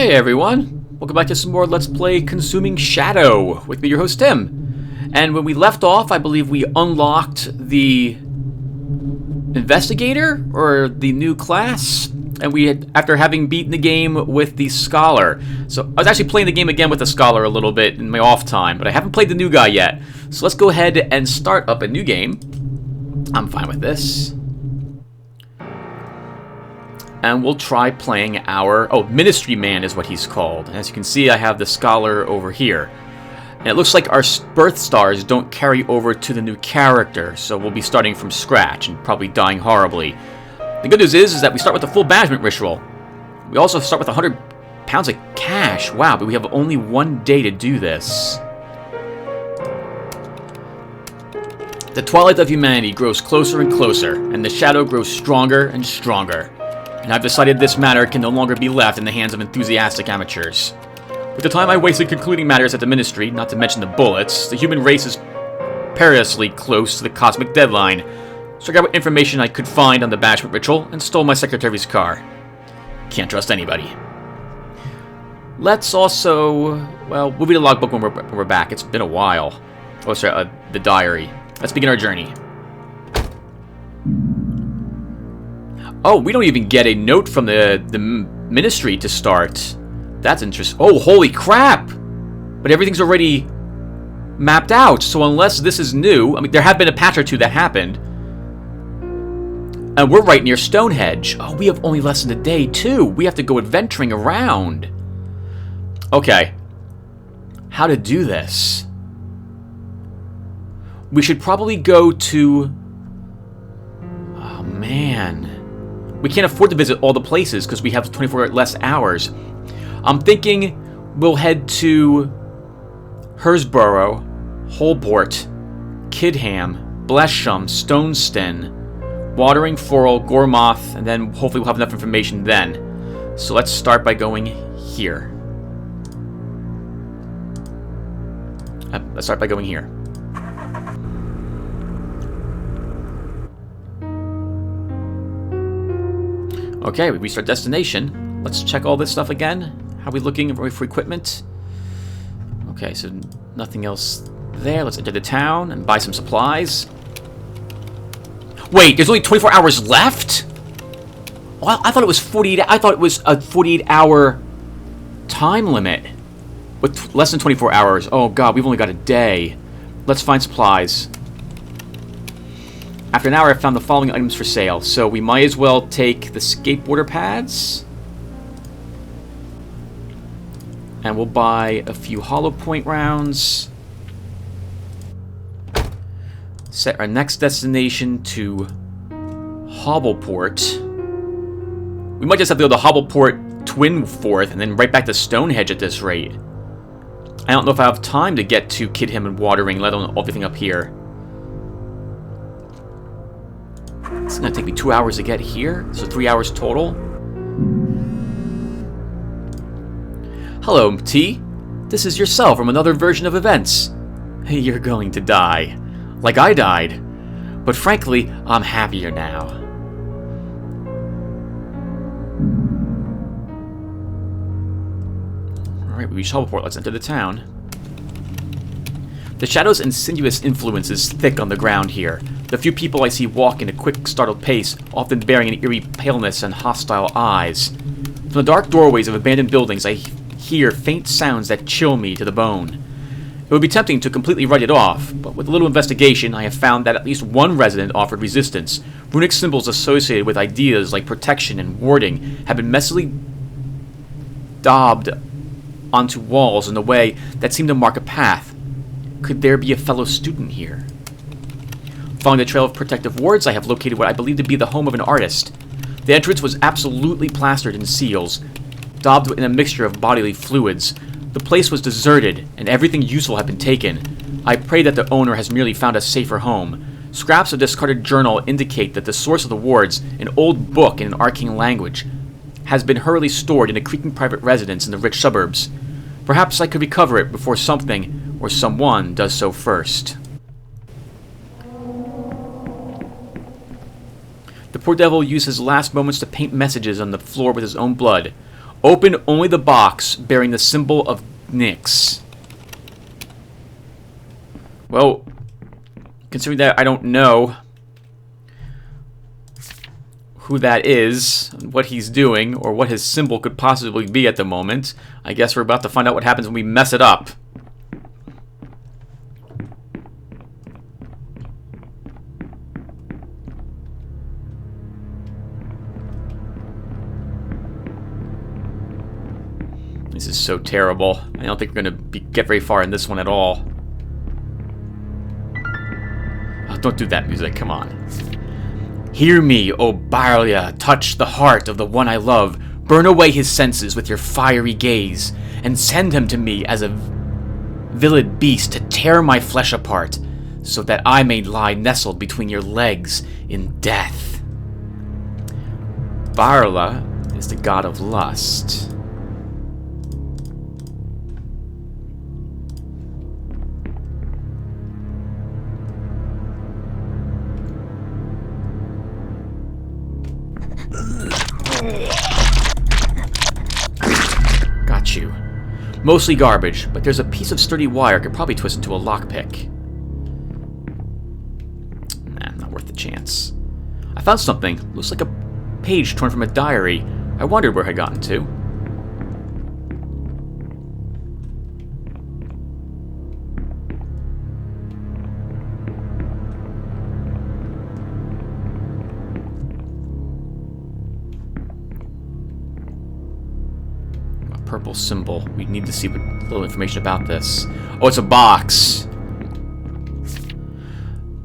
Hey everyone, welcome back to some more Let's Play Consuming Shadow with me, your host Tim. And when we left off, I believe we unlocked the investigator or the new class, and we had, after having beaten the game with the scholar. So I was actually playing the game again with the scholar a little bit in my off time, but I haven't played the new guy yet. So let's go ahead and start up a new game. I'm fine with this. And we'll try playing our... Oh, Ministry Man is what he's called. And as you can see, I have the scholar over here. And it looks like our birth stars don't carry over to the new character, so we'll be starting from scratch and probably dying horribly. The good news is that we start with a full banishment ritual. We also start with 100 pounds of cash. Wow, but we have only one day to do this. The twilight of humanity grows closer and closer, and the shadow grows stronger and stronger. And I've decided this matter can no longer be left in the hands of enthusiastic amateurs. With the time I wasted concluding matters at the Ministry, not to mention the bullets, the human race is perilously close to the cosmic deadline. So I got what information I could find on the banishment ritual and stole my secretary's car. Can't trust anybody. Let's also... well, we'll read the logbook when we're back. It's been a while. Oh, sorry, the diary. Let's begin our journey. Oh, we don't even get a note from the Ministry to start. That's interesting. Oh, holy crap! But everything's already mapped out, so unless this is new... I mean, there have been a patch or two that happened. And we're right near Stonehenge. Oh, we have only less than a day, too. We have to go adventuring around. Okay. How to do this? We should probably go to... oh, man... we can't afford to visit all the places because we have 24 less hours. I'm thinking we'll head to Hersborough, Holport, Kidham, Blesham, Stoneston, Watering Forel, Gormoth, and then hopefully we'll have enough information then. So let's start by going here. Let's start by going here. Okay, we reached our destination. Let's check all this stuff again. How are we looking for equipment? Okay, so nothing else there. Let's enter the town and buy some supplies. Wait, there's only 24 hours left? Well, I thought it was 48. I thought it was a 48-hour time limit with less than 24 hours. Oh god, we've only got a day. Let's find supplies. After an hour, I found the following items for sale, so we might as well take the skateboarder pads. And we'll buy a few hollow point rounds. Set our next destination to Hobbleport. We might just have to go to Hobbleport, Twinforth, and then right back to Stonehenge at this rate. I don't know if I have time to get to Kidham and Watering, let alone everything up here. It's going to take me 2 hours to get here, so 3 hours total. Hello, T. This is yourself from another version of events. You're going to die. Like I died. But frankly, I'm happier now. Alright, we reached Hobbleport. Let's enter the town. The shadow's insidious influence is thick on the ground here. The few people I see walk in a quick, startled pace, often bearing an eerie paleness and hostile eyes. From the dark doorways of abandoned buildings, I hear faint sounds that chill me to the bone. It would be tempting to completely write it off, but with a little investigation, I have found that at least one resident offered resistance. Runic symbols associated with ideas like protection and warding have been messily daubed onto walls in a way that seemed to mark a path. Could there be a fellow student here? Following the trail of protective wards, I have located what I believe to be the home of an artist. The entrance was absolutely plastered in seals, daubed in a mixture of bodily fluids. The place was deserted, and everything useful had been taken. I pray that the owner has merely found a safer home. Scraps of discarded journal indicate that the source of the wards, an old book in an arcane language, has been hurriedly stored in a creaking private residence in the rich suburbs. Perhaps I could recover it before something or someone does so first. The poor devil used his last moments to paint messages on the floor with his own blood. Open only the box bearing the symbol of Nyx. Well, considering that I don't know who that is, what he's doing, or what his symbol could possibly be at the moment, I guess we're about to find out what happens when we mess it up. This is so terrible. I don't think we're going to get very far in this one at all. Oh, don't do that music, come on. Hear me, O Barlia, touch the heart of the one I love. Burn away his senses with your fiery gaze, and send him to me as a villid beast to tear my flesh apart, so that I may lie nestled between your legs in death. Barla is the god of lust. Got you. Mostly garbage, but there's a piece of sturdy wire I could probably twist into a lockpick. Nah, not worth the chance. I found something. Looks like a page torn from a diary. I wondered where it had gotten to. Purple symbol. We need to see a little information about this. Oh, it's a box.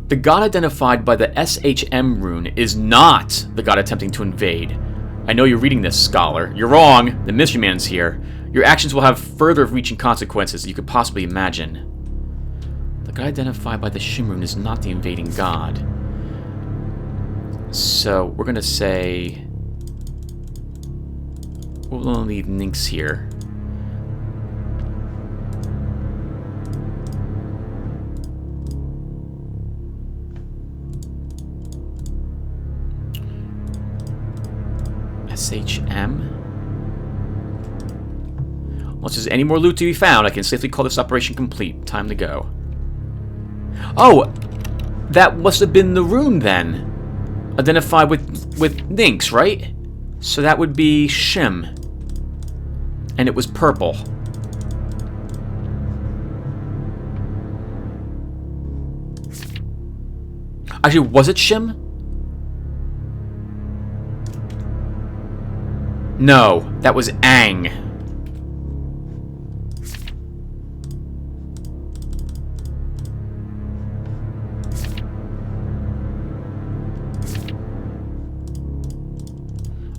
The god identified by the SHM rune is not the god attempting to invade. I know you're reading this, scholar. You're wrong. The Mystery Man's here. Your actions will have further reaching consequences than you could possibly imagine. The god identified by the Shim rune is not the invading god. So, we're gonna say... we'll only leave Nyx here. SHM. Once there's any more loot to be found, I can safely call this operation complete. Time to go. Oh! That must have been the rune then. Identified with Nyx, right? So that would be Shim. And it was purple. Actually, was it Shim? No, that was Aang.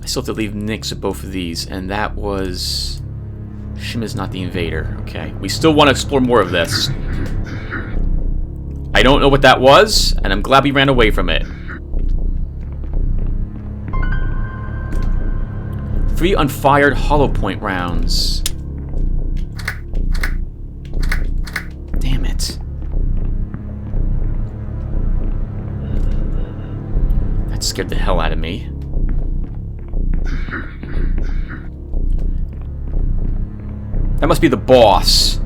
I still have to leave Nyx at both of these, and that was... Shim is not the invader. Okay, we still want to explore more of this. I don't know what that was, and I'm glad we ran away from it. 3 unfired hollow point rounds. Damn it. That scared the hell out of me. That must be the boss.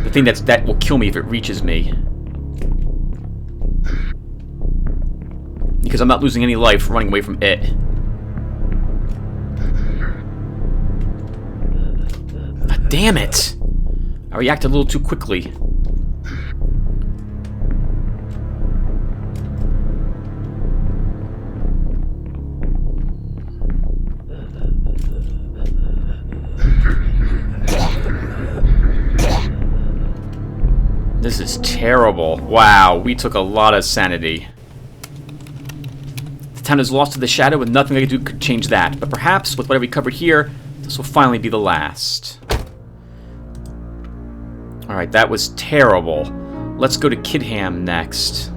The thing that will kill me if it reaches me. Because I'm not losing any life running away from it. God damn it! I reacted a little too quickly. This is terrible. Wow, we took a lot of sanity. The town is lost to the shadow and nothing I can do could change that. But perhaps, with whatever we covered here, this will finally be the last. Alright, that was terrible. Let's go to Kidham next.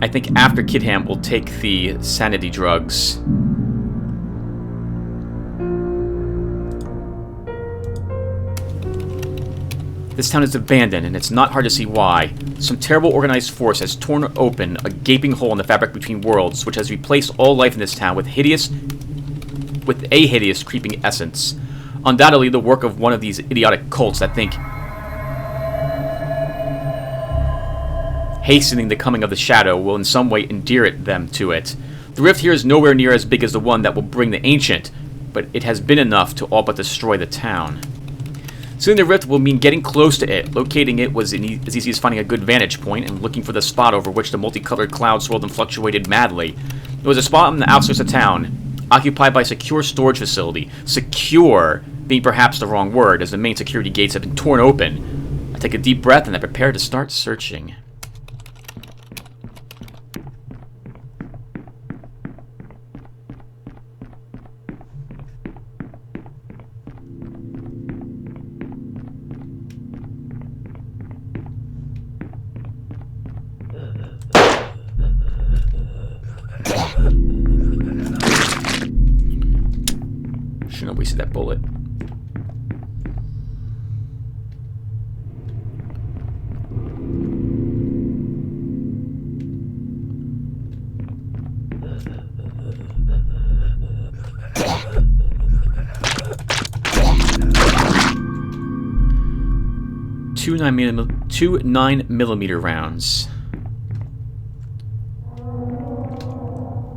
I think after Kidham, we'll take the sanity drugs. This town is abandoned, and it's not hard to see why. Some terrible organized force has torn open a gaping hole in the fabric between worlds, which has replaced all life in this town with a hideous creeping essence. Undoubtedly the work of one of these idiotic cults that think hastening the coming of the shadow will in some way endear them to it. The rift here is nowhere near as big as the one that will bring the ancient, but it has been enough to all but destroy the town. Soon the rift will mean getting close to it. Locating it was as easy as finding a good vantage point and looking for the spot over which the multicolored clouds swirled and fluctuated madly. It was a spot on the outskirts of town, occupied by a secure storage facility. Secure being perhaps the wrong word, as the main security gates have been torn open. I take a deep breath and I prepare to start searching. Shouldn't have wasted that bullet. Two 9mm rounds.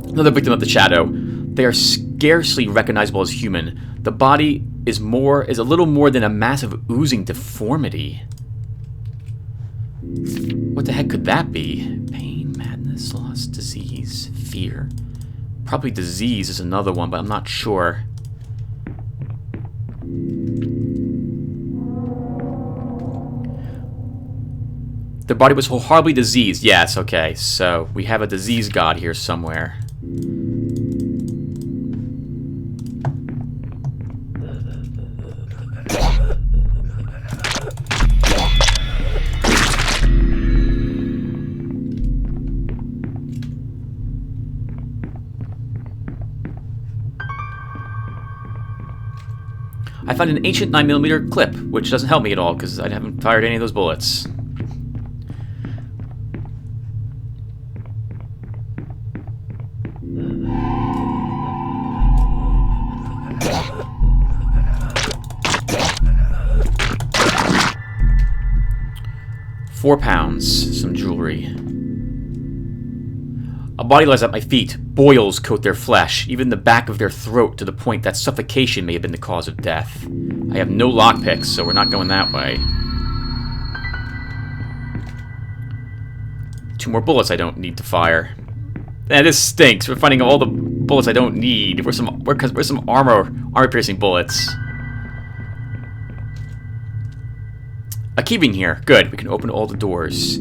Another victim of the shadow. They are scarcely recognizable as human. The body is a little more than a mass of oozing deformity. What the heck could that be? Pain, madness, loss, disease, fear. Probably disease is another one, but I'm not sure. The body was horribly diseased. Yes, okay. So we have a disease god here somewhere. I found an ancient 9mm clip, which doesn't help me at all because I haven't fired any of those bullets. £4, some jewelry. A body lies at my feet. Boils coat their flesh, even the back of their throat, to the point that suffocation may have been the cause of death. I have no lockpicks, so we're not going that way. 2 more bullets I don't need to fire. This stinks. We're finding all the bullets I don't need. Where's some armor-piercing bullets? A keyring here. Good. We can open all the doors.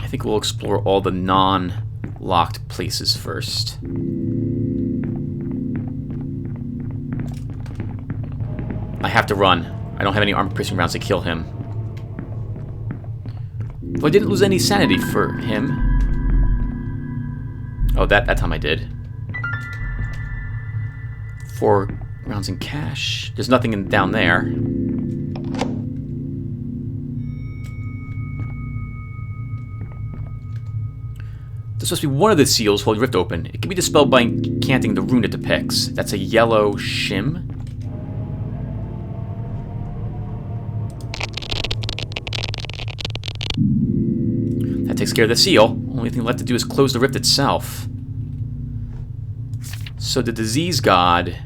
I think we'll explore all the non-locked places first. I have to run. I don't have any armor-piercing rounds to kill him. Though I didn't lose any sanity for him. Oh, that time I did. 4 rounds in cash. There's nothing down there. This must be one of the seals holding rift open. It can be dispelled by incanting the rune it depicts. That's a yellow shim. That takes care of the seal. Only thing left to do is close the rift itself. So the disease god...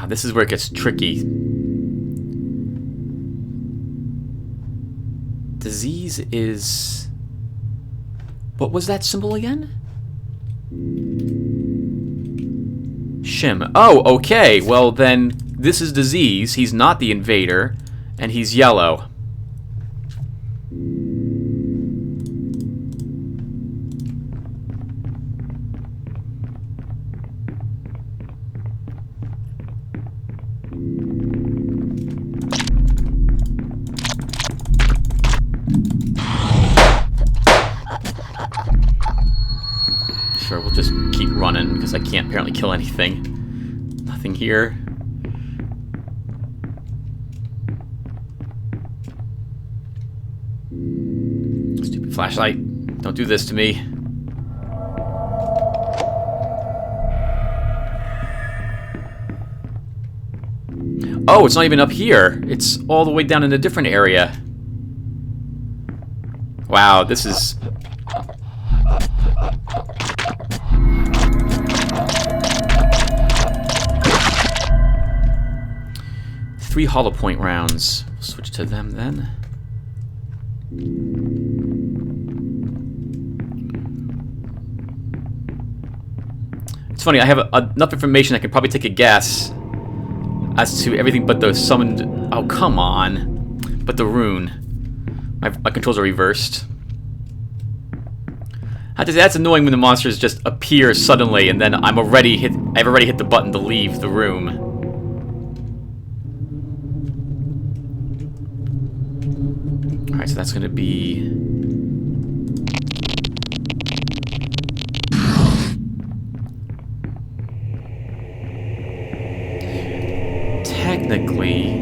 this is where it gets tricky. Disease is... What was that symbol again? Shim. Oh, okay. Well, then this is disease. He's not the invader, and he's yellow. Sure, we'll just keep running because I can't apparently kill anything. anything here. Stupid flashlight. Don't do this to me. Oh, it's not even up here. It's all the way down in a different area. Wow, this is... Three hollow point rounds. We'll switch to them then. It's funny, I have enough information I can probably take a guess as to everything but the summoned... Oh, come on. But the rune. My controls are reversed. That's annoying when the monsters just appear suddenly and then I've already hit the button to leave the room. Alright, so that's gonna be... Technically,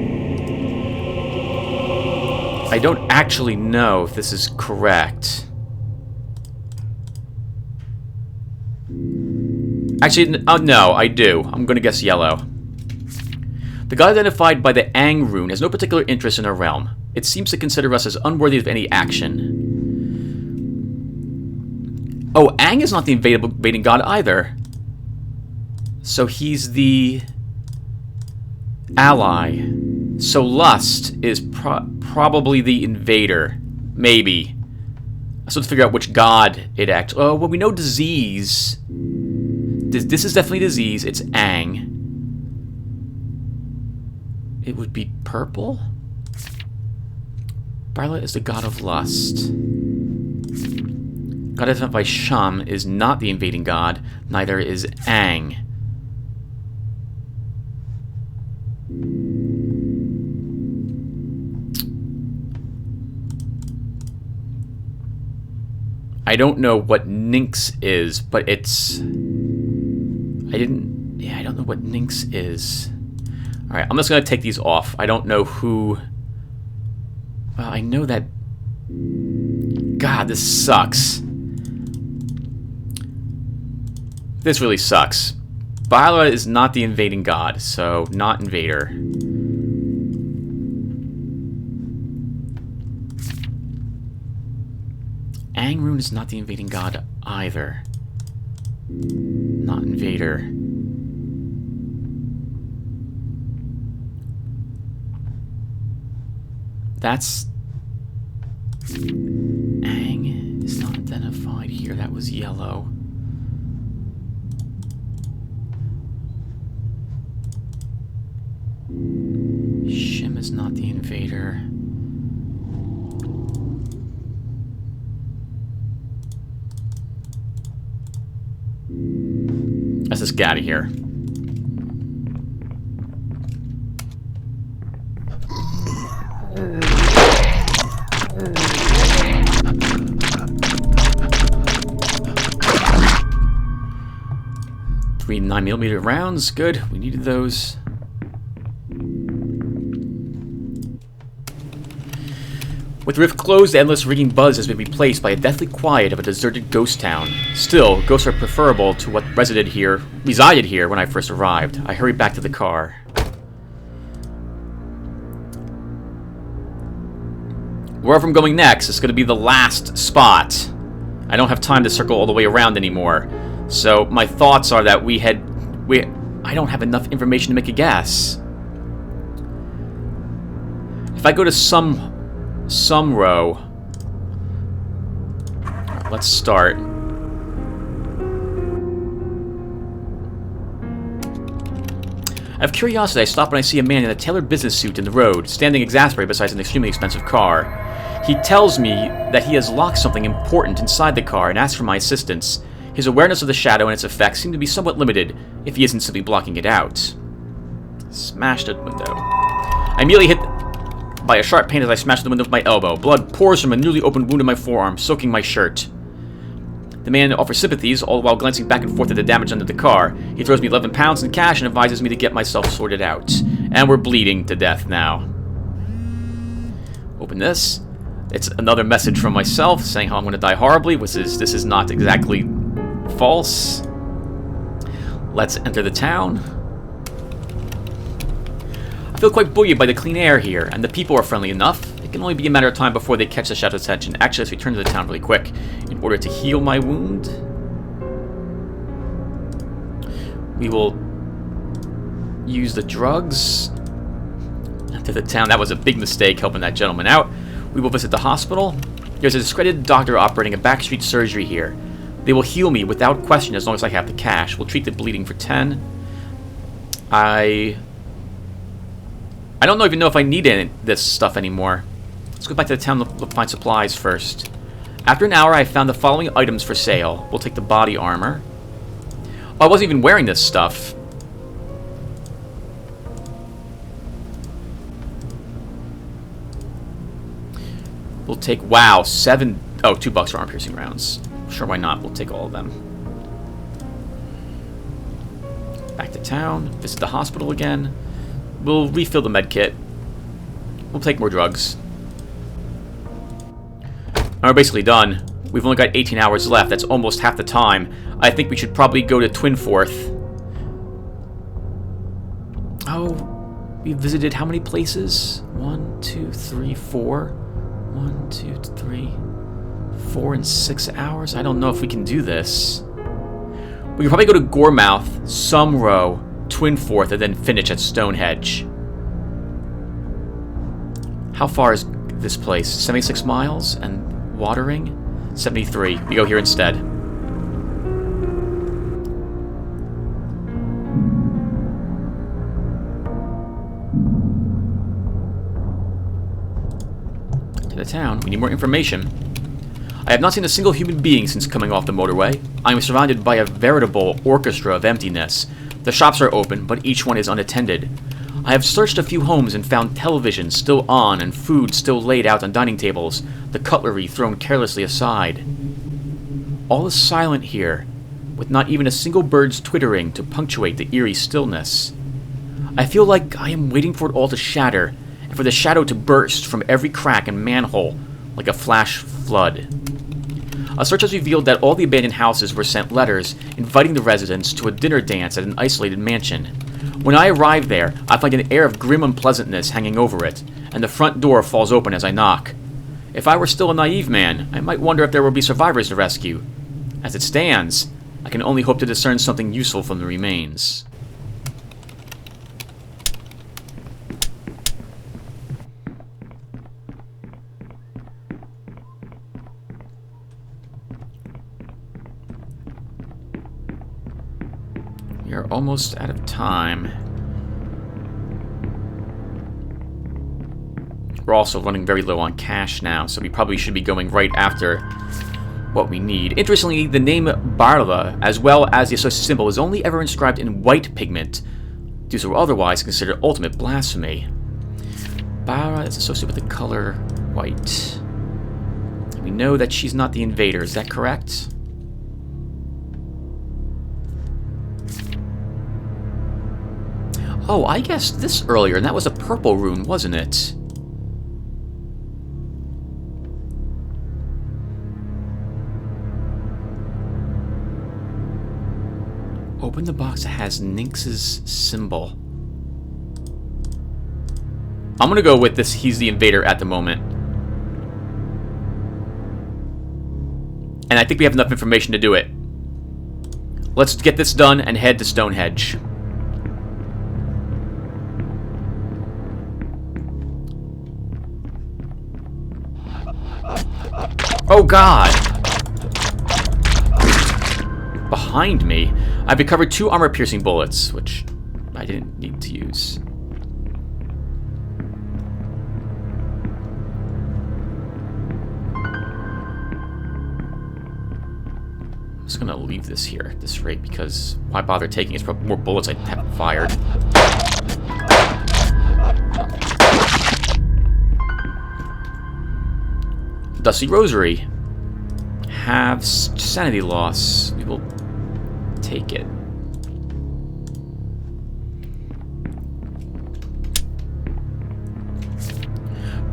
I don't actually know if this is correct. Actually, no, I do. I'm going to guess yellow. The god identified by the Ang rune has no particular interest in our realm. It seems to consider us as unworthy of any action. Oh, Ang is not the invading god either. So he's the... ally. So Lust is probably the invader. Maybe. So let's figure out which god it acts. Oh, well, we know disease. This is definitely disease. It's Ang. It would be purple? Barla is the god of lust. God identified by Sham is not the invading god. Neither is Ang. I don't know what Nynx is, but it's... I don't know what Nynx is. Alright, I'm just going to take these off. I don't know who... Well, I know that... God, this sucks. This really sucks. Bala is not the invading god, so not invader. Angrune is not the invading god either. Not invader. That's... Ang is not identified here. That was yellow. Shim is not the invader. Let's just get out of here. Three 9mm rounds, good. We needed those. With the rift closed, the endless ringing buzz has been replaced by a deathly quiet of a deserted ghost town. Still, ghosts are preferable to what resided here when I first arrived. I hurried back to the car. Wherever I'm going next, it's going to be the last spot. I don't have time to circle all the way around anymore. So my thoughts are that I don't have enough information to make a guess. If I go to some row. Right, let's start. Out of curiosity, I stop when I see a man in a tailored business suit in the road, standing exasperated beside an extremely expensive car. He tells me that he has locked something important inside the car and asks for my assistance. His awareness of the shadow and its effects seem to be somewhat limited, if he isn't simply blocking it out. Smashed a window. I immediately hit by a sharp pain as I smashed the window with my elbow. Blood pours from a newly opened wound in my forearm, soaking my shirt. The man offers sympathies, all while glancing back and forth at the damage under the car. He throws me 11 pounds in cash and advises me to get myself sorted out. And we're bleeding to death now. Open this. It's another message from myself saying how I'm going to die horribly, which is, this is not exactly false. Let's enter the town. I feel quite buoyed by the clean air here, and the people are friendly enough. It can only be a matter of time before they catch the Shadow's attention. Actually, let's return to the town really quick in order to heal my wound. We will use the drugs. Enter the town. That was a big mistake helping that gentleman out. We will visit the hospital. There's a discredited doctor operating a backstreet surgery here. They will heal me without question as long as I have the cash. We'll treat the bleeding for 10. I don't even know if I need this stuff anymore. Let's go back to the town to find supplies first. After an hour, I found the following items for sale. We'll take the body armor. Oh, I wasn't even wearing this stuff. We'll take, wow, 7... Oh, $2 for armor-piercing rounds. Sure, why not? We'll take all of them. Back to town. Visit the hospital again. We'll refill the med kit. We'll take more drugs. And we're basically done. We've only got 18 hours left. That's almost half the time. I think we should probably go to Twinforth. Oh, we visited how many places? 1, 2, 3, 4. 1, 2, 3, 4 in 6 hours? I don't know if we can do this. We can probably go to Goremouth, Sumrow, Twinforth, and then finish at Stonehenge. How far is this place? 76 miles? And watering? 73. We go here instead. To the town. We need more information. I have not seen a single human being since coming off the motorway. I am surrounded by a veritable orchestra of emptiness. The shops are open, but each one is unattended. I have searched a few homes and found television still on and food still laid out on dining tables, the cutlery thrown carelessly aside. All is silent here, with not even a single bird's twittering to punctuate the eerie stillness. I feel like I am waiting for it all to shatter, and for the shadow to burst from every crack and manhole like a flash flood. A search has revealed that all the abandoned houses were sent letters inviting the residents to a dinner dance at an isolated mansion. When I arrive there, I find an air of grim unpleasantness hanging over it, and the front door falls open as I knock. If I were still a naive man, I might wonder if there will be survivors to rescue. As it stands, I can only hope to discern something useful from the remains. We are almost out of time. We're also running very low on cash now, so we probably should be going right after what we need. Interestingly, the name Barla, as well as the associated symbol, is only ever inscribed in white pigment, due to otherwise considered ultimate blasphemy. Barla is associated with the color white. We know that she's not the invader, is that correct? Oh, I guessed this earlier, and that was a purple rune, wasn't it? Open the box that has Nynx's symbol. I'm gonna go with this, he's the invader at the moment. And I think we have enough information to do it. Let's get this done and head to Stonehenge. Oh god! Behind me, I've recovered 2 armor-piercing bullets, which I didn't need to use. I'm just gonna leave this here at this rate, because why bother taking it? It's probably more bullets I haven't fired. Dusty Rosary. have sanity loss. We will take it.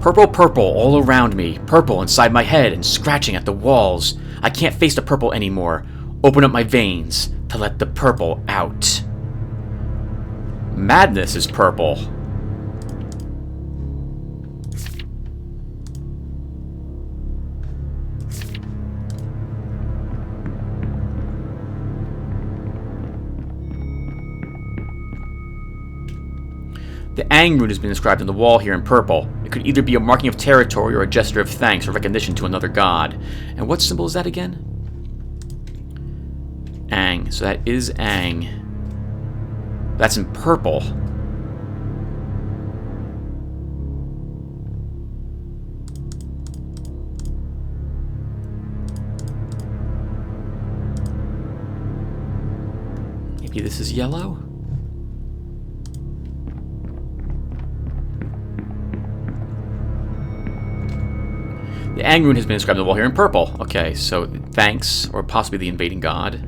Purple, purple all around me. Purple inside my head and scratching at the walls. I can't face the purple anymore. Open up my veins to let the purple out. Madness is purple. The Ang rune has been inscribed on the wall here in purple. It could either be a marking of territory or a gesture of thanks or recognition to another god. And what symbol is that again? Ang. So that is Ang. That's in purple. Maybe this is yellow? The Ang rune has been inscribed on the wall here in purple. Okay, so thanks, or possibly the invading god.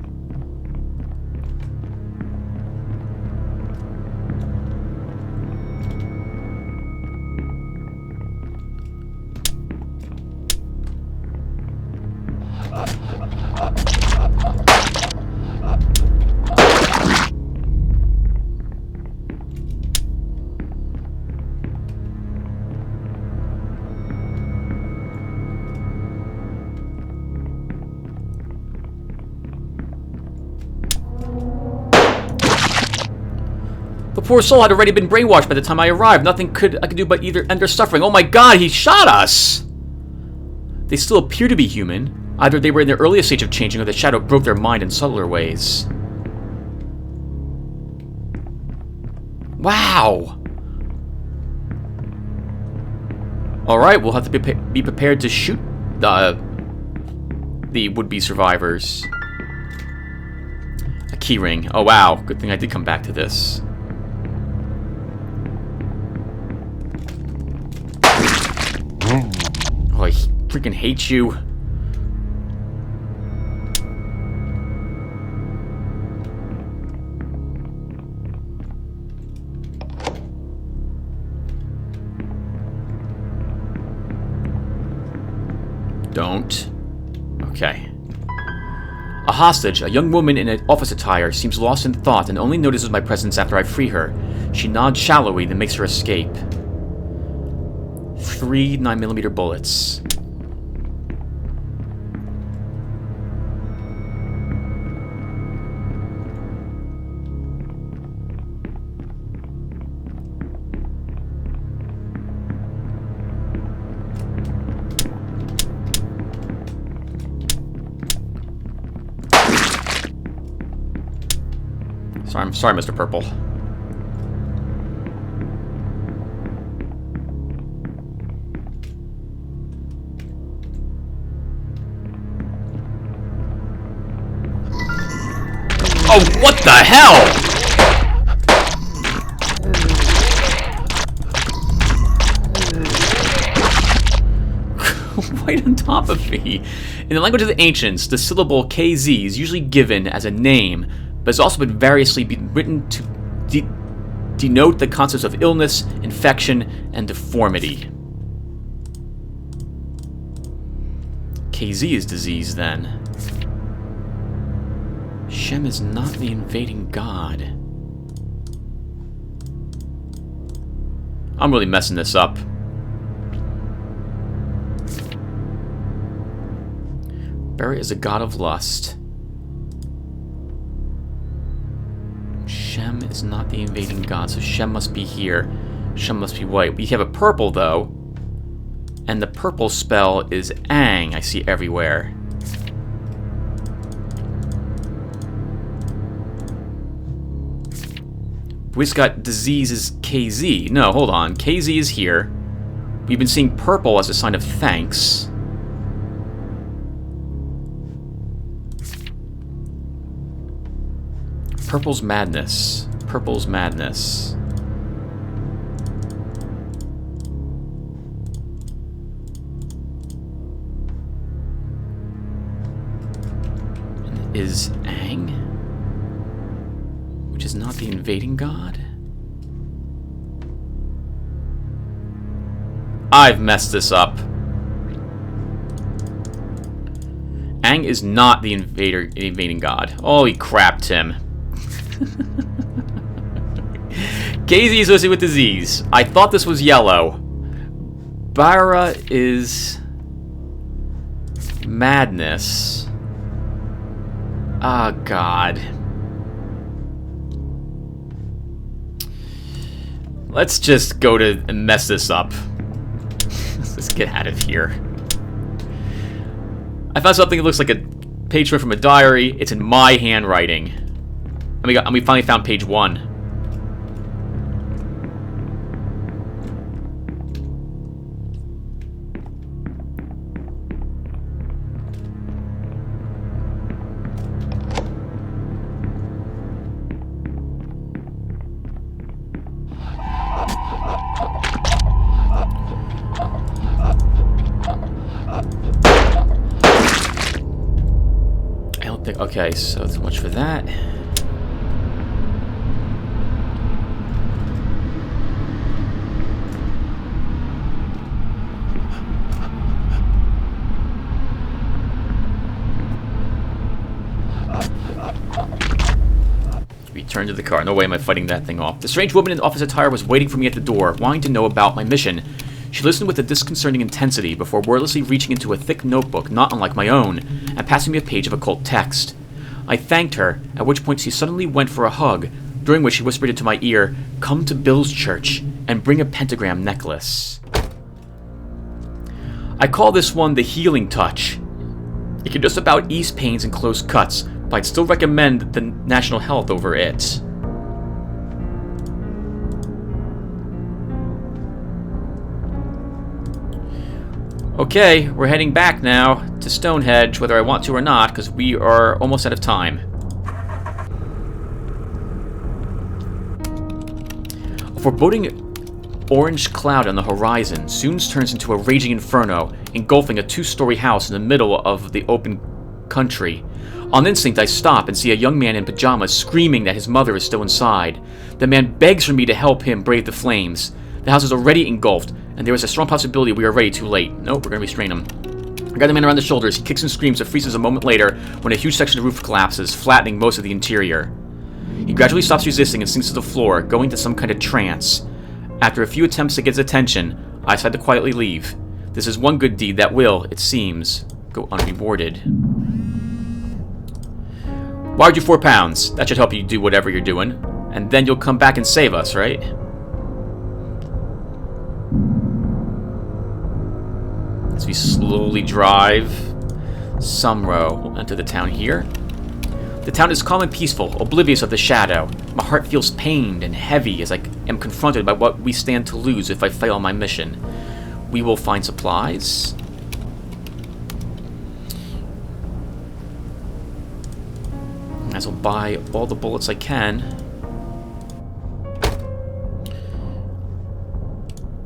The poor soul had already been brainwashed by the time I arrived. Nothing I could do but either end their suffering. Oh my god, he shot us! They still appear to be human. Either they were in their earliest stage of changing or the shadow broke their mind in subtler ways. Wow! Alright, we'll have to be prepared to shoot the would-be survivors. A keyring. Oh wow, good thing I did come back to this. Oh, I freaking hate you. Don't. Okay. A hostage, a young woman in an office attire, seems lost in thought and only notices my presence after I free her. She nods shallowly, then makes her escape. 3 9mm bullets. I'm sorry, Mr. Purple. Oh, what the hell? Right on top of me. In the language of the ancients, the syllable KZ is usually given as a name, but has also been variously written to denote the concepts of illness, infection, and deformity. KZ is disease, then. Shem is not the invading god. I'm really messing this up. Beri is a god of lust. Shem is not the invading god, so Shem must be here. Shem must be white. We have a purple, though. And the purple spell is Ang, I see everywhere. We just got disease is KZ. No, hold on. KZ is here. We've been seeing purple as a sign of thanks. Purple's madness. Purple's madness. is Ang, which is not the invading god. I've messed this up. Ang is not the invading god. Holy crap, Tim. KZ is associated with disease. I thought this was yellow. Bara is madness. Ah, God. Let's just go to and mess this up. Let's get out of here. I found something that looks like a page from a diary. It's in my handwriting. And we finally found page 1. Okay, so much for that. Return to the car. No way am I fighting that thing off. The strange woman in office attire was waiting for me at the door, wanting to know about my mission. She listened with a disconcerting intensity before wordlessly reaching into a thick notebook not unlike my own, and passing me a page of occult text. I thanked her, at which point she suddenly went for a hug, during which she whispered into my ear, "Come to Bill's church, and bring a pentagram necklace." I call this one the healing touch. It can just about ease pains and close cuts, but I'd still recommend the National Health over it. Okay, we're heading back now to Stonehenge, whether I want to or not, because we are almost out of time. A foreboding orange cloud on the horizon soon turns into a raging inferno, engulfing a 2-story house in the middle of the open country. On instinct, I stop and see a young man in pajamas screaming that his mother is still inside. The man begs for me to help him brave the flames. The house is already engulfed, and there is a strong possibility we are already too late. Nope, we're going to restrain him. I grab the man around the shoulders. He kicks and screams and freezes a moment later when a huge section of the roof collapses, flattening most of the interior. He gradually stops resisting and sinks to the floor, going into some kind of trance. After a few attempts to get his attention, I decide to quietly leave. This is one good deed that will, it seems, go unrewarded. Wired you 4 pounds. That should help you do whatever you're doing. And then you'll come back and save us, right? As we slowly drive Sumro, we'll enter the town here. The town is calm and peaceful, oblivious of the shadow. My heart feels pained and heavy as I am confronted by what we stand to lose if I fail my mission. We will find supplies. As I'll buy all the bullets I can.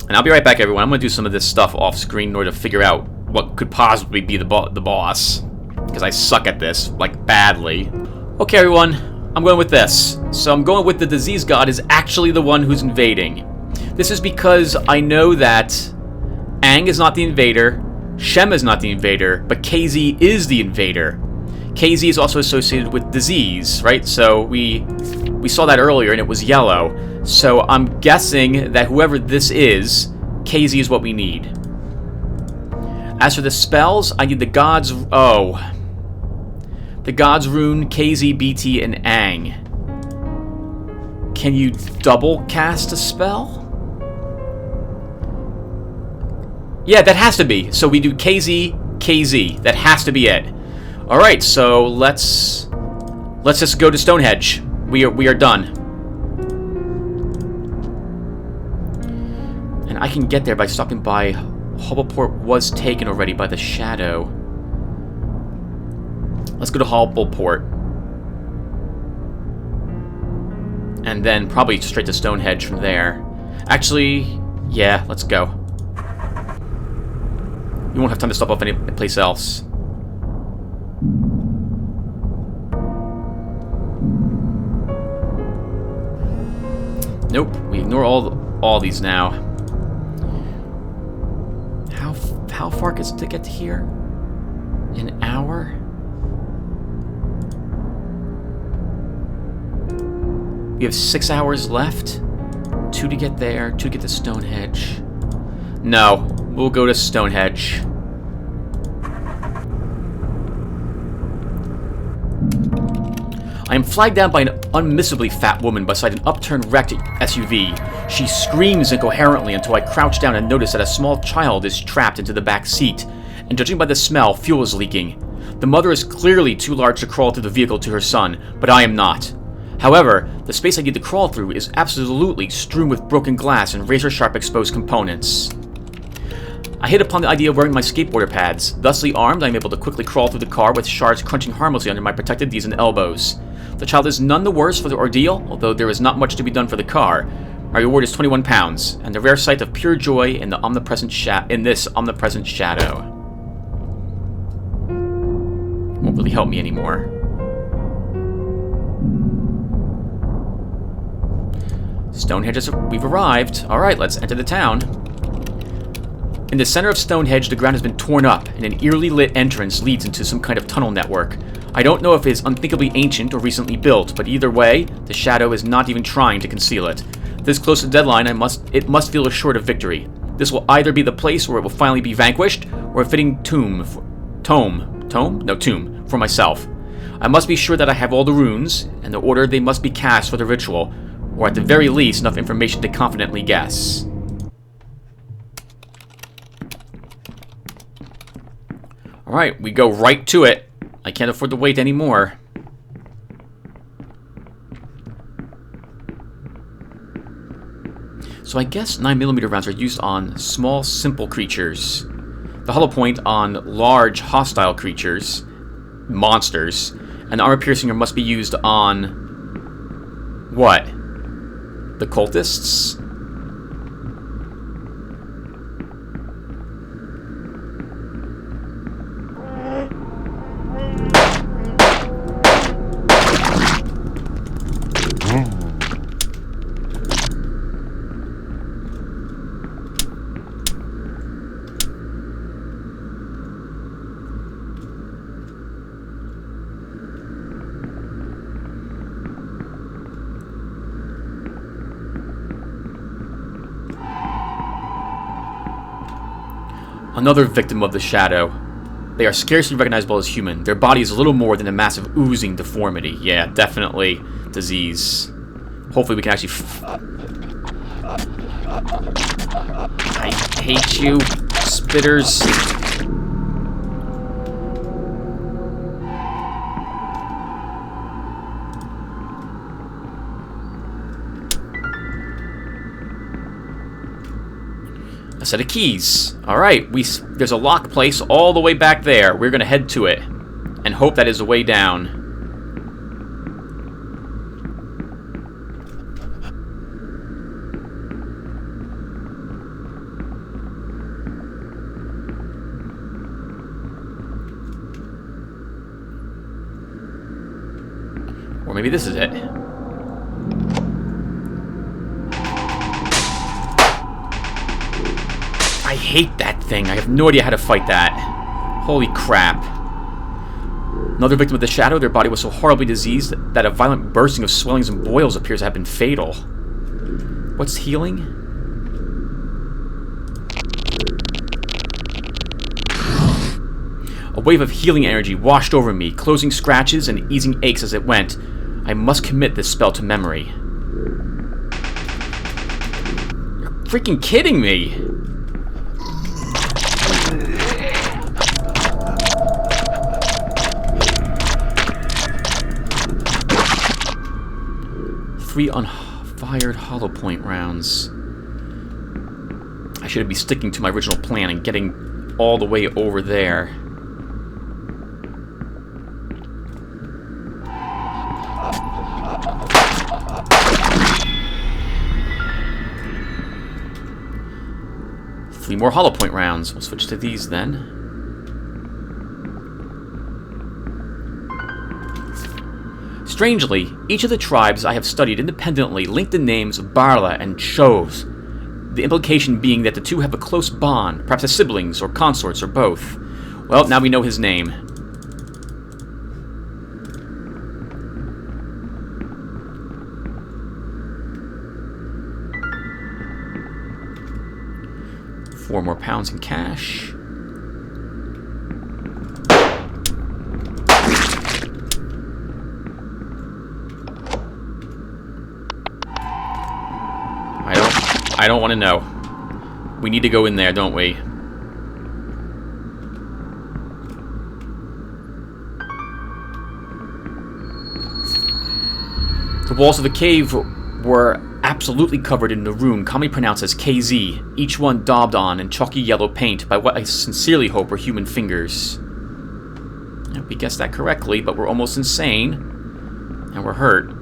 And I'll be right back, everyone. I'm going to do some of this stuff off screen in order to figure out what could possibly be the boss. Because I suck at this, like, badly. Okay, everyone. I'm going with this. So I'm going with the disease god is actually the one who's invading. This is because I know that Ang is not the invader, Shem is not the invader, but KZ is the invader. KZ is also associated with disease, right? So we saw that earlier and it was yellow. So I'm guessing that whoever this is, KZ is what we need. As for the spells, I need the gods... Oh. The gods rune, KZ, BT, and Ang. Can you double cast a spell? Yeah, that has to be. So we do KZ, KZ. That has to be it. Alright, so let's just go to Stonehenge. We are done. And I can get there by stopping by... Hobbleport was taken already by the shadow. Let's go to Hobbleport. And then probably straight to Stonehenge from there. Actually, yeah, let's go. We won't have time to stop off any place else. Nope, we ignore all these now. How far is it to get to here? An hour? We have 6 hours left. 2 to get there, 2 to get to Stonehenge. No, we'll go to Stonehenge. I am flagged down by an unmissably fat woman beside an upturned wrecked SUV. She screams incoherently until I crouch down and notice that a small child is trapped into the back seat, and judging by the smell, fuel is leaking. The mother is clearly too large to crawl through the vehicle to her son, but I am not. However, the space I need to crawl through is absolutely strewn with broken glass and razor-sharp exposed components. I hit upon the idea of wearing my skateboarder pads. Thusly armed, I am able to quickly crawl through the car with shards crunching harmlessly under my protected knees and elbows. The child is none the worse for the ordeal, although there is not much to be done for the car. My reward is 21 pounds, and the rare sight of pure joy in this omnipresent shadow. Won't really help me anymore. Stonehenge, we've arrived. Alright, let's enter the town. In the center of Stonehenge, the ground has been torn up, and an eerily lit entrance leads into some kind of tunnel network. I don't know if it is unthinkably ancient or recently built, but either way, the shadow is not even trying to conceal it. This close to deadline, it must feel assured of victory. This will either be the place where it will finally be vanquished, or a fitting tomb for myself. I must be sure that I have all the runes, and the order they must be cast for the ritual, or at the very least, enough information to confidently guess. Alright, we go right to it. I can't afford to wait anymore. So I guess 9mm rounds are used on small, simple creatures. The hollow point on large, hostile creatures, monsters, and the armor piercinger must be used on... what? The cultists? Another victim of the shadow. They are scarcely recognizable as human. Their body is little more than a massive oozing deformity. Yeah, definitely disease. Hopefully we can actually... I hate you, spitters. A set of keys. Alright, there's a lock place all the way back there. We're gonna head to it and hope that is the way down. Or maybe this is it. I hate that thing. I have no idea how to fight that. Holy crap. Another victim of the shadow. Their body was so horribly diseased that a violent bursting of swellings and boils appears to have been fatal. What's healing? A wave of healing energy washed over me, closing scratches and easing aches as it went. I must commit this spell to memory. You're freaking kidding me! Three unfired hollow point rounds. I should be sticking to my original plan and getting all the way over there. Three more hollow point rounds. We'll switch to these then. Strangely, each of the tribes I have studied independently link the names Barla and Chose, the implication being that the two have a close bond, perhaps as siblings or consorts or both. Well, now we know his name. £4 more in cash. I don't want to know. We need to go in there, don't we? The walls of the cave were absolutely covered in maroon, commonly pronounced as KZ, each one daubed on in chalky yellow paint by what I sincerely hope are human fingers. We guessed that correctly, but we're almost insane, and we're hurt.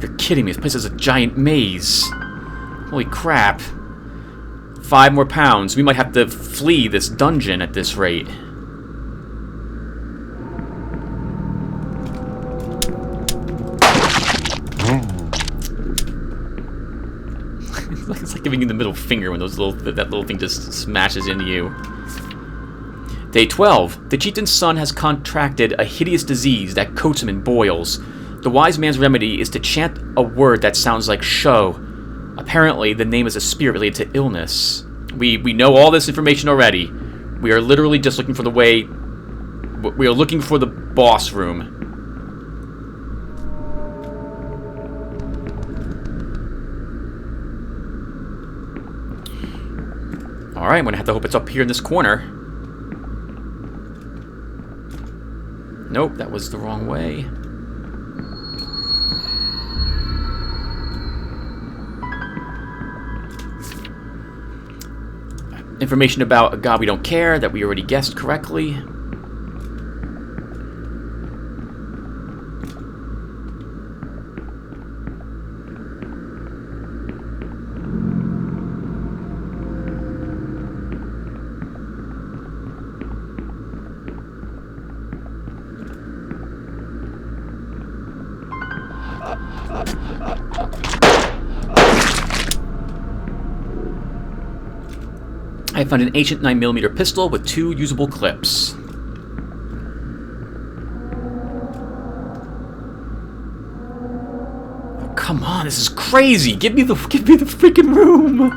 You're kidding me, this place is a giant maze. Holy crap. £5 more. We might have to flee this dungeon at this rate. It's like giving you the middle finger when that little thing just smashes into you. Day 12. The chieftain's son has contracted a hideous disease that coats him in boils. The wise man's remedy is to chant a word that sounds like show. Apparently, the name is a spirit related to illness. We know all this information already. We are literally just looking for the way... We are looking for the boss room. Alright, I'm gonna have to hope it's up here in this corner. Nope, that was the wrong way. Information about a god we don't care that we already guessed correctly. I found an ancient 9mm pistol with 2 usable clips. Oh, come on, this is crazy! Give me the freaking room!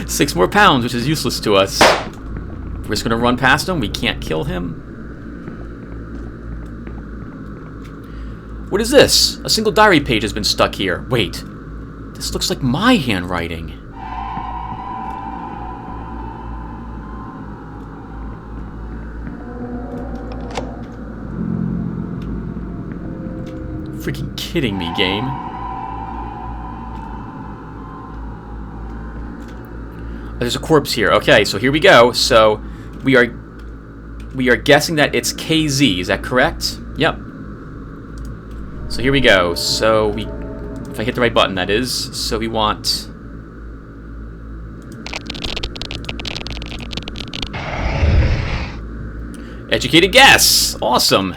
6 more pounds, which is useless to us. We're just gonna run past him. We can't kill him. What is this? A single diary page has been stuck here. Wait, this looks like my handwriting. Freaking kidding me, game. There's a corpse here. Okay, so here we go. So we are guessing that it's KZ. Is that correct? Yep. So here we go. So if I hit the right button, that is. So we want... Educated guess. Awesome.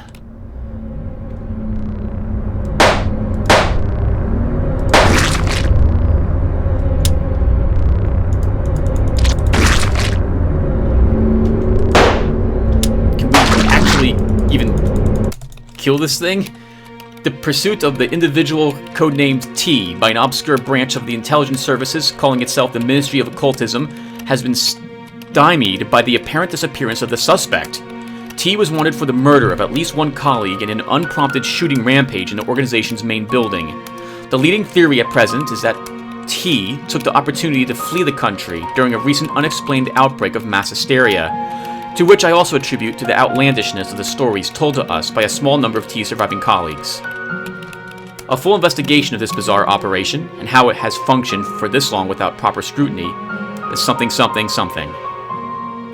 Kill this thing? The pursuit of the individual codenamed T by an obscure branch of the intelligence services calling itself the Ministry of Occultism has been stymied by the apparent disappearance of the suspect. T was wanted for the murder of at least one colleague in an unprompted shooting rampage in the organization's main building. The leading theory at present is that T took the opportunity to flee the country during a recent unexplained outbreak of mass hysteria, to which I also attribute to the outlandishness of the stories told to us by a small number of T's surviving colleagues. A full investigation of this bizarre operation, and how it has functioned for this long without proper scrutiny, is something.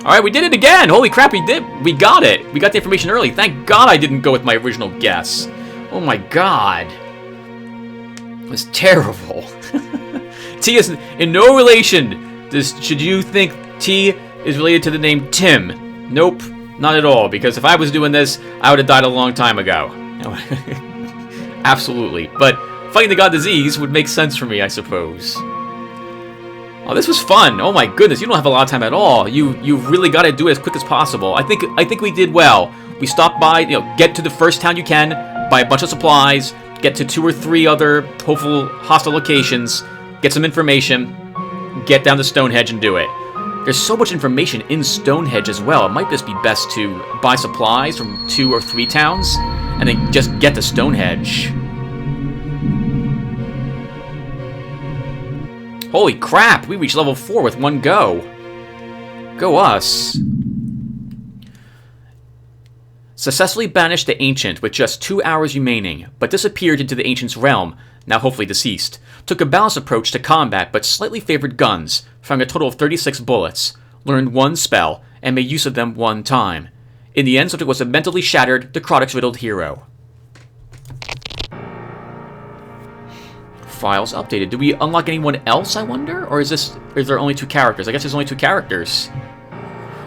Alright, we did it again! Holy crap, we did! We got it! We got the information early. Thank God I didn't go with my original guess. Oh my god. It was terrible. T is in no relation. Should you think T is related to the name Tim? Nope, not at all. Because if I was doing this, I would have died a long time ago. Absolutely. But fighting the god disease would make sense for me, I suppose. Oh, this was fun. Oh my goodness, you don't have a lot of time at all. You've really got to do it as quick as possible. I think we did well. We stopped by, get to the first town you can, buy a bunch of supplies, get to 2 or 3 other hopeful hostile locations, get some information, get down to Stonehenge and do it. There's so much information in Stonehenge as well. It might just be best to buy supplies from 2 or 3 towns and then just get to Stonehenge. Holy crap, we reached level 4 with one go. Go us. Successfully banished the Ancient with just 2 hours remaining, but disappeared into the Ancient's realm, now hopefully deceased. Took a balanced approach to combat, but slightly favored guns, found a total of 36 bullets, learned 1 spell, and made use of them 1 time. In the end, subject was a mentally shattered, necrotics-riddled hero. Files updated. Did we unlock anyone else, I wonder? Or is there only 2 characters? I guess there's only 2 characters.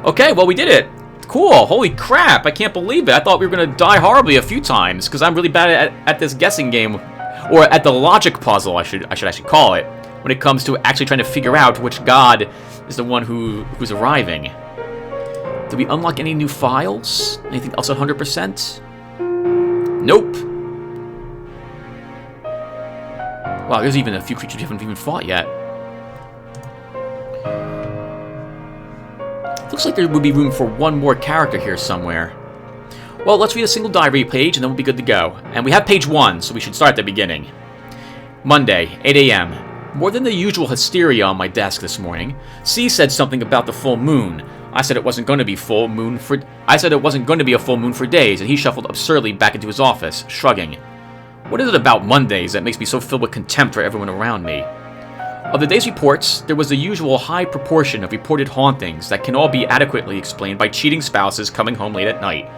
Okay, well, we did it. Cool. Holy crap. I can't believe it. I thought we were going to die horribly a few times, because I'm really bad at this guessing game. Or at the logic puzzle, I should actually call it, when it comes to actually trying to figure out which god is the one who's arriving. Did we unlock any new files? Anything else 100%? Nope. Wow, there's even a few creatures we haven't even fought yet. Looks like there would be room for 1 more character here somewhere. Well, let's read a single diary page and then we'll be good to go. And we have page 1, so we should start at the beginning. Monday, 8 a.m. More than the usual hysteria on my desk this morning. C said something about the full moon. I said it wasn't going to be a full moon for days, and he shuffled absurdly back into his office, shrugging. What is it about Mondays that makes me so filled with contempt for everyone around me? Of the day's reports, there was the usual high proportion of reported hauntings that can all be adequately explained by cheating spouses coming home late at night.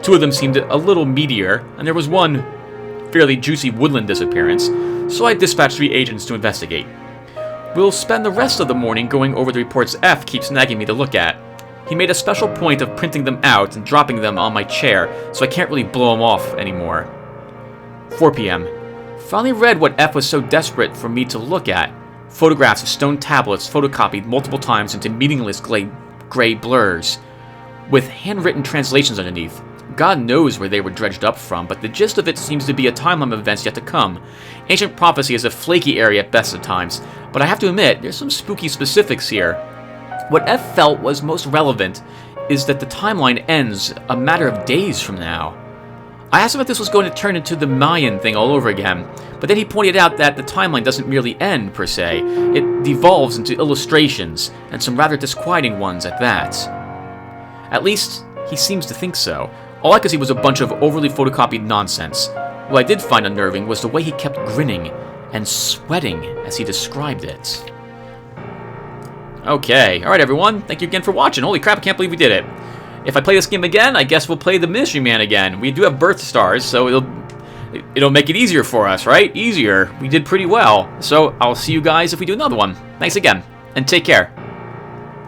2 of them seemed a little meatier, and there was 1 fairly juicy woodland disappearance, so I dispatched 3 agents to investigate. We'll spend the rest of the morning going over the reports F keeps nagging me to look at. He made a special point of printing them out and dropping them on my chair, so I can't really blow them off anymore. 4 p.m. Finally read what F was so desperate for me to look at. Photographs of stone tablets photocopied multiple times into meaningless gray blurs, with handwritten translations underneath. God knows where they were dredged up from, but the gist of it seems to be a timeline of events yet to come. Ancient prophecy is a flaky area at best at times, but I have to admit, there's some spooky specifics here. What F felt was most relevant is that the timeline ends a matter of days from now. I asked him if this was going to turn into the Mayan thing all over again, but then he pointed out that the timeline doesn't merely end, per se. It devolves into illustrations, and some rather disquieting ones at that. At least, he seems to think so. All I could see was a bunch of overly photocopied nonsense. What I did find unnerving was the way he kept grinning and sweating as he described it. Okay, alright everyone, thank you again for watching. Holy crap, I can't believe we did it. If I play this game again, I guess we'll play the Mystery Man again. We do have birth stars, so it'll make it easier for us, right? Easier. We did pretty well. So I'll see you guys if we do another one. Thanks again, and take care.